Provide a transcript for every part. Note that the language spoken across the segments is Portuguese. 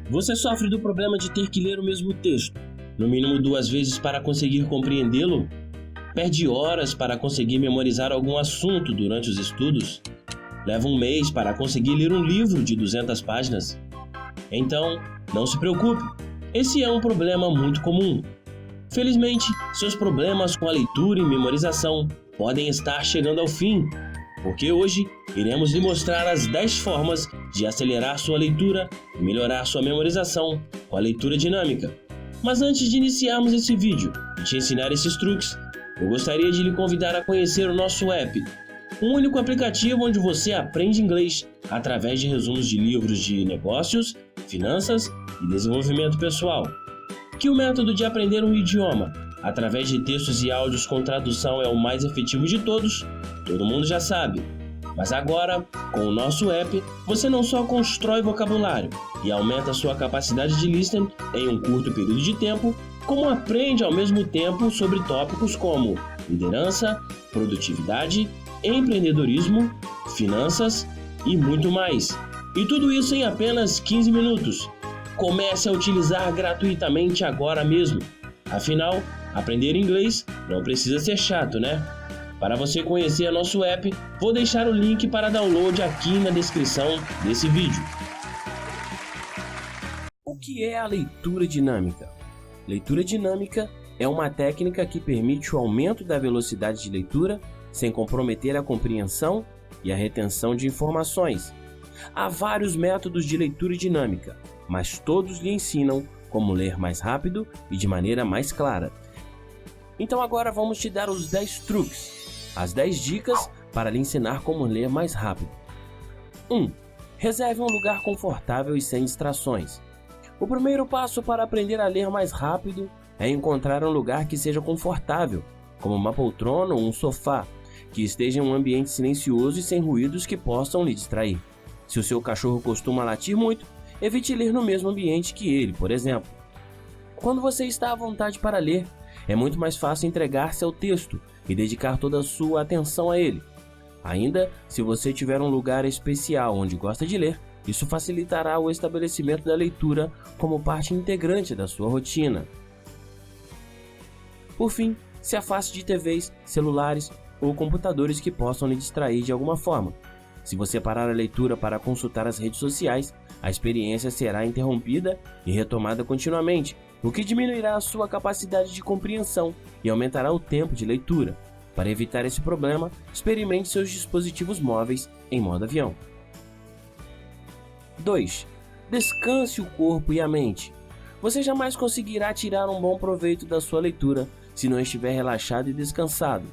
Você sofre do problema de ter que ler o mesmo texto, no mínimo 2 vezes para conseguir compreendê-lo? Perde horas para conseguir memorizar algum assunto durante os estudos? Leva 1 mês para conseguir ler um livro de 200 páginas? Então, não se preocupe, esse é um problema muito comum. Felizmente, seus problemas com a leitura e memorização podem estar chegando ao fim, porque hoje iremos lhe mostrar as 10 formas de acelerar sua leitura e melhorar sua memorização com a leitura dinâmica. Mas antes de iniciarmos esse vídeo e te ensinar esses truques, eu gostaria de lhe convidar a conhecer o nosso app, um único aplicativo onde você aprende inglês através de resumos de livros de negócios, finanças e desenvolvimento pessoal. Que o método de aprender um idioma através de textos e áudios com tradução é o mais efetivo de todos, todo mundo já sabe. Mas agora, com o nosso app, você não só constrói vocabulário e aumenta sua capacidade de listening em um curto período de tempo, como aprende ao mesmo tempo sobre tópicos como liderança, produtividade, empreendedorismo, finanças e muito mais. E tudo isso em apenas 15 minutos. Comece a utilizar gratuitamente agora mesmo. Afinal, aprender inglês não precisa ser chato, né? Para você conhecer nosso app, vou deixar o link para download aqui na descrição desse vídeo. O que é a leitura dinâmica? Leitura dinâmica é uma técnica que permite o aumento da velocidade de leitura sem comprometer a compreensão e a retenção de informações. Há vários métodos de leitura dinâmica, mas todos lhe ensinam como ler mais rápido e de maneira mais clara. Então agora vamos te dar os 10 truques, as 10 dicas para lhe ensinar como ler mais rápido. 1. Reserve um lugar confortável e sem distrações. O primeiro passo para aprender a ler mais rápido é encontrar um lugar que seja confortável, como uma poltrona ou um sofá, que esteja em um ambiente silencioso e sem ruídos que possam lhe distrair. Se o seu cachorro costuma latir muito, evite ler no mesmo ambiente que ele, por exemplo. Quando você está à vontade para ler, é muito mais fácil entregar-se ao texto e dedicar toda a sua atenção a ele. Ainda, se você tiver um lugar especial onde gosta de ler, isso facilitará o estabelecimento da leitura como parte integrante da sua rotina. Por fim, se afaste de TVs, celulares ou computadores que possam lhe distrair de alguma forma. Se você parar a leitura para consultar as redes sociais, a experiência será interrompida e retomada continuamente, o que diminuirá a sua capacidade de compreensão e aumentará o tempo de leitura. Para evitar esse problema, experimente seus dispositivos móveis em modo avião. 2. Descanse o corpo e a mente. Você jamais conseguirá tirar um bom proveito da sua leitura se não estiver relaxado e descansado.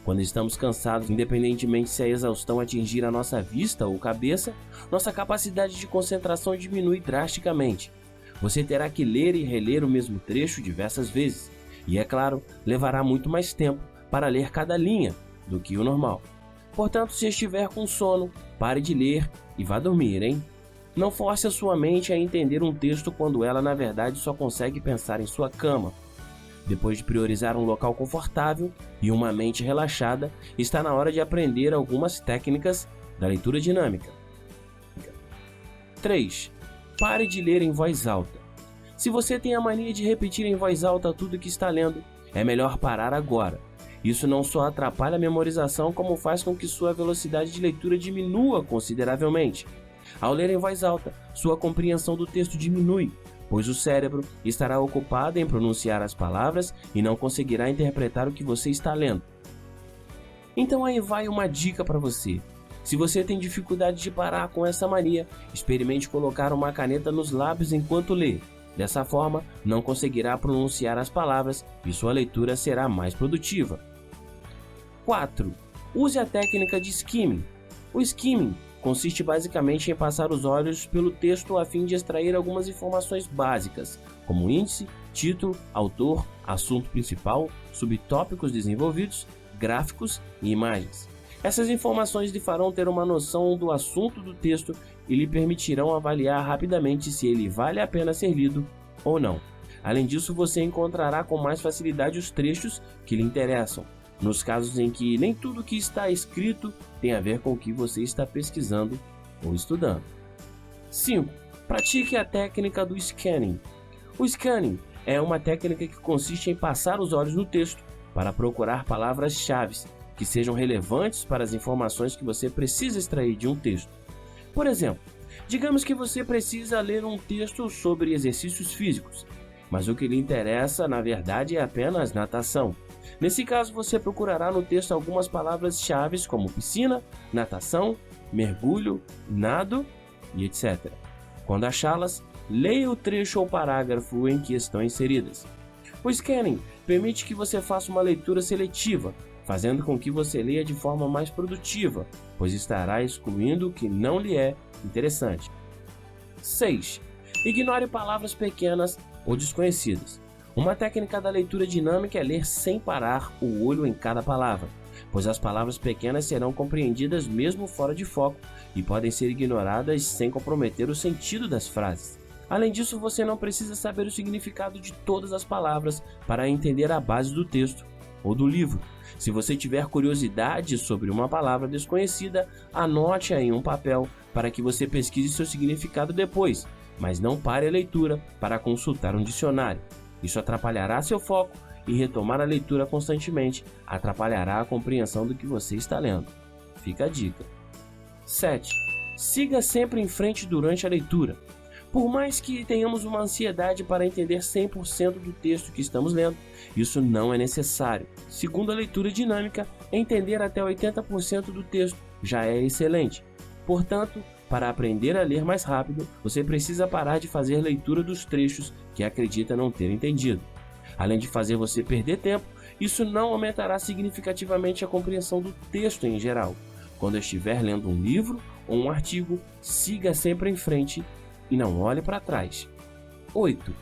Quando estamos cansados, independentemente se a exaustão atingir a nossa vista ou cabeça, nossa capacidade de concentração diminui drasticamente. Você terá que ler e reler o mesmo trecho diversas vezes, e é claro, levará muito mais tempo para ler cada linha do que o normal. Portanto, se estiver com sono, pare de ler e vá dormir, hein? Não force a sua mente a entender um texto quando ela, na verdade, só consegue pensar em sua cama. Depois de priorizar um local confortável e uma mente relaxada, está na hora de aprender algumas técnicas da leitura dinâmica. 3. Pare de ler em voz alta. Se você tem a mania de repetir em voz alta tudo que está lendo, é melhor parar agora. Isso não só atrapalha a memorização, como faz com que sua velocidade de leitura diminua consideravelmente. Ao ler em voz alta, sua compreensão do texto diminui, pois o cérebro estará ocupado em pronunciar as palavras e não conseguirá interpretar o que você está lendo. Então aí vai uma dica para você. Se você tem dificuldade de parar com essa mania, experimente colocar uma caneta nos lábios enquanto lê. Dessa forma, não conseguirá pronunciar as palavras e sua leitura será mais produtiva. 4. Use a técnica de skimming. O skimming consiste basicamente em passar os olhos pelo texto a fim de extrair algumas informações básicas, como índice, título, autor, assunto principal, subtópicos desenvolvidos, gráficos e imagens. Essas informações lhe farão ter uma noção do assunto do texto e lhe permitirão avaliar rapidamente se ele vale a pena ser lido ou não. Além disso, você encontrará com mais facilidade os trechos que lhe interessam, nos casos em que nem tudo que está escrito tem a ver com o que você está pesquisando ou estudando. 5. Pratique a técnica do scanning. O scanning é uma técnica que consiste em passar os olhos no texto para procurar palavras-chave que sejam relevantes para as informações que você precisa extrair de um texto. Por exemplo, digamos que você precisa ler um texto sobre exercícios físicos, mas o que lhe interessa, na verdade, é apenas natação. Nesse caso, você procurará no texto algumas palavras-chave como piscina, natação, mergulho, nado e etc. Quando achá-las, leia o trecho ou parágrafo em que estão inseridas. O scanning permite que você faça uma leitura seletiva, fazendo com que você leia de forma mais produtiva, pois estará excluindo o que não lhe é interessante. 6. Ignore palavras pequenas ou desconhecidas. Uma técnica da leitura dinâmica é ler sem parar o olho em cada palavra, pois as palavras pequenas serão compreendidas mesmo fora de foco e podem ser ignoradas sem comprometer o sentido das frases. Além disso, você não precisa saber o significado de todas as palavras para entender a base do texto ou do livro. Se você tiver curiosidade sobre uma palavra desconhecida, anote-a em um papel para que você pesquise seu significado depois, mas não pare a leitura para consultar um dicionário. Isso atrapalhará seu foco e retomar a leitura constantemente atrapalhará a compreensão do que você está lendo. Fica a dica. 7. Siga sempre em frente durante a leitura. Por mais que tenhamos uma ansiedade para entender 100% do texto que estamos lendo, isso não é necessário. Segundo a leitura dinâmica, entender até 80% do texto já é excelente. Portanto, para aprender a ler mais rápido, você precisa parar de fazer leitura dos trechos que acredita não ter entendido. Além de fazer você perder tempo, isso não aumentará significativamente a compreensão do texto em geral. Quando estiver lendo um livro ou um artigo, siga sempre em frente e não olhe para trás. 8.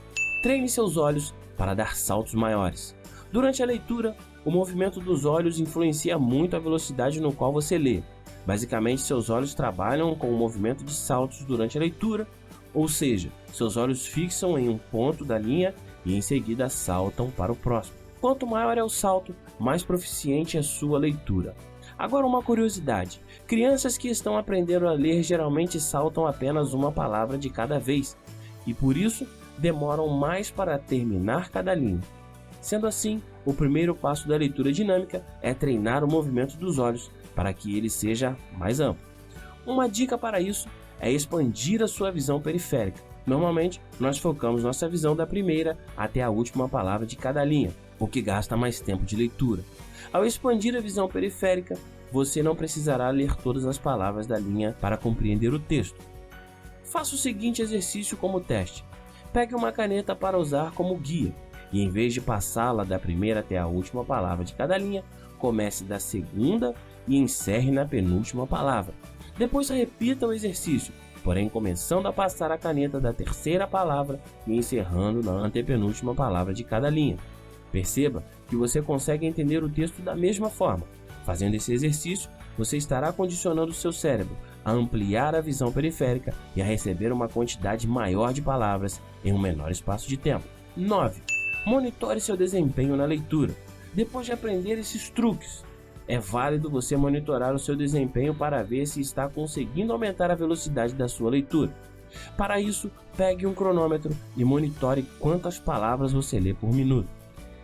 Treine seus olhos para dar saltos maiores. Durante a leitura, o movimento dos olhos influencia muito a velocidade no qual você lê. Basicamente, seus olhos trabalham com o movimento de saltos durante a leitura, ou seja, seus olhos fixam em um ponto da linha e em seguida saltam para o próximo. Quanto maior é o salto, mais proficiente é sua leitura. Agora uma curiosidade, crianças que estão aprendendo a ler geralmente saltam apenas uma palavra de cada vez e por isso demoram mais para terminar cada linha. Sendo assim, o primeiro passo da leitura dinâmica é treinar o movimento dos olhos para que ele seja mais amplo. Uma dica para isso é expandir a sua visão periférica. Normalmente, nós focamos nossa visão da primeira até a última palavra de cada linha, o que gasta mais tempo de leitura. Ao expandir a visão periférica, você não precisará ler todas as palavras da linha para compreender o texto. Faça o seguinte exercício como teste. Pegue uma caneta para usar como guia e, em vez de passá-la da primeira até a última palavra de cada linha, comece da segunda e encerre na penúltima palavra. Depois repita o exercício, porém começando a passar a caneta da terceira palavra e encerrando na antepenúltima palavra de cada linha. Perceba que você consegue entender o texto da mesma forma. Fazendo esse exercício, você estará condicionando seu cérebro a ampliar a visão periférica e a receber uma quantidade maior de palavras em um menor espaço de tempo. 9. Monitore seu desempenho na leitura. Depois de aprender esses truques, é válido você monitorar o seu desempenho para ver se está conseguindo aumentar a velocidade da sua leitura. Para isso, pegue um cronômetro e monitore quantas palavras você lê por minuto.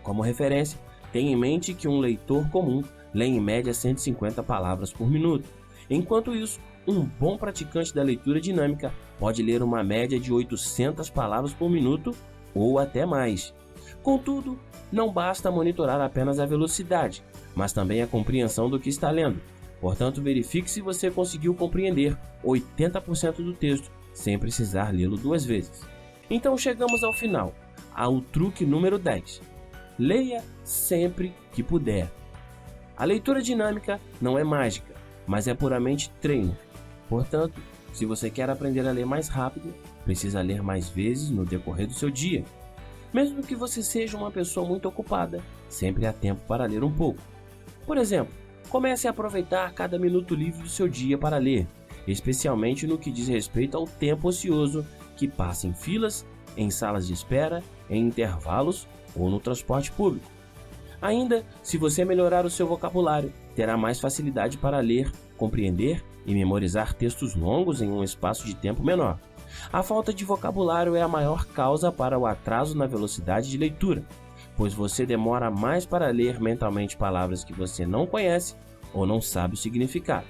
Como referência, tenha em mente que um leitor comum lê em média 150 palavras por minuto. Enquanto isso, um bom praticante da leitura dinâmica pode ler uma média de 800 palavras por minuto ou até mais. Contudo, não basta monitorar apenas a velocidade, mas também a compreensão do que está lendo. Portanto, verifique se você conseguiu compreender 80% do texto sem precisar lê-lo duas vezes. Então chegamos ao final, ao truque número 10. Leia sempre que puder. A leitura dinâmica não é mágica, mas é puramente treino. Portanto, se você quer aprender a ler mais rápido, precisa ler mais vezes no decorrer do seu dia. Mesmo que você seja uma pessoa muito ocupada, sempre há tempo para ler um pouco. Por exemplo, comece a aproveitar cada minuto livre do seu dia para ler, especialmente no que diz respeito ao tempo ocioso que passa em filas, em salas de espera, em intervalos ou no transporte público. Ainda, se você melhorar o seu vocabulário, terá mais facilidade para ler, compreender e memorizar textos longos em um espaço de tempo menor. A falta de vocabulário é a maior causa para o atraso na velocidade de leitura, pois você demora mais para ler mentalmente palavras que você não conhece ou não sabe o significado.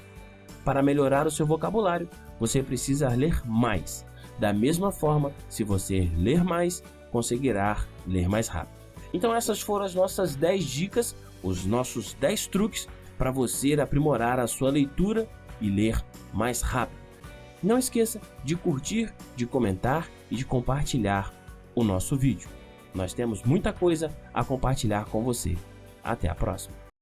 Para melhorar o seu vocabulário, você precisa ler mais. Da mesma forma, se você ler mais, conseguirá ler mais rápido. Então essas foram as nossas 10 dicas, os nossos 10 truques para você aprimorar a sua leitura e ler mais rápido. Não esqueça de curtir, de comentar e de compartilhar o nosso vídeo. Nós temos muita coisa a compartilhar com você. Até a próxima!